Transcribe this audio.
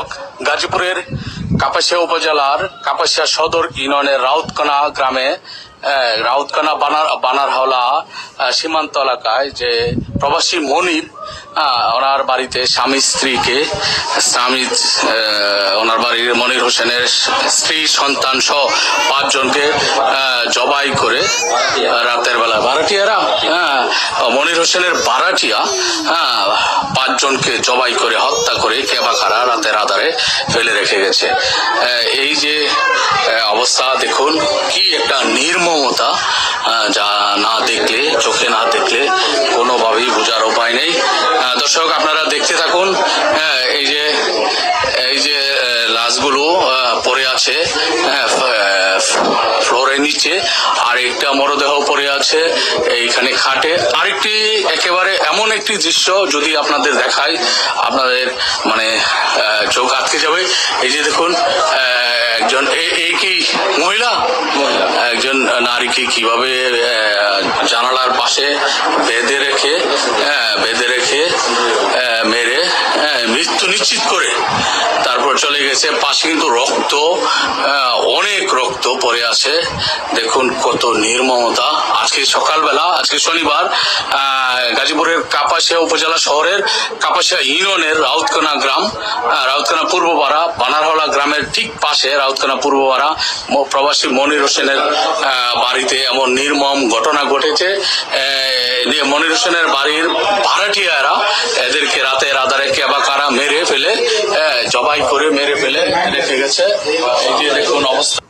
দর্শক, গাজীপুরের কাপাসিয়া উপজেলার কাপাসিয়া সদর ইউনিয়নের রাউতকানা গ্রামে রাউতকানা বানারহাওলা সীমান্ত এলাকায় যে প্রবাসী মনির ওনার বাড়িতে স্বামী স্ত্রীকে ওনার বাড়ির মনির হোসেনের স্ত্রী সন্তান সহ 5 জনকে জবাই করে রাতের বেলা বারাটিয়ারা মনির হোসেনের বারাটিয়া 5 জনকে জবাই করে হত্যা করে কেবাখারা রাতের আধারে ফেলে রেখে গেছে। এই যে অবস্থা দেখুন, কি একটা নির্মমতা, যা না দেখলে, চোখে না দেখলে কোনোভাবেই বোঝার উপায় নেই। দর্শক, আপনারা দেখতে থাকুন। এই যে লাশগুলো পড়ে আছে ফ্লোরের নিচে, আর একটা মরদেহ পড়ে আছে এইখানে খাটে। আরেকটি একেবারে এমন একটি দৃশ্য যদি আপনাদের দেখাই, আপনাদের মানে চোখ আটকে যাবে। এই যে দেখুন, একজন এই কি মহিলা, একজন নারীকে কিভাবে জানালার পাশে বেঁধে রেখে মেরে মৃত্যু নিশ্চিত করে তারপর চলে গেছে। পাশে কিন্তু রক্ত, অনেক রক্ত পড়ে আছে। দেখুন কত নির্মমতা। আজকে সকালবেলা, আজকে শনিবার, গাজীপুরের কাপাসিয়া উপজেলা শহরের কাপাসিয়া ইউনিয়নের রাউতকানা গ্রাম, রাউতকানা পূর্বপাড়া বানারহাওলা গ্রামের ঠিক পাশে রাউতকানা পূর্বপাড়া প্রবাসী মনির হোসেনের বাড়িতে এমন নির্মম ঘটনা ঘটেছে। মনির হোসেনের বাড়ির ভাড়াটিয়ারা এদেরকে রাতের আধারে কেবাকারা মেরে ফেলে, জবাই করে মেরে ফেলে রেখে গেছে। এই যে দেখুন অবস্থা।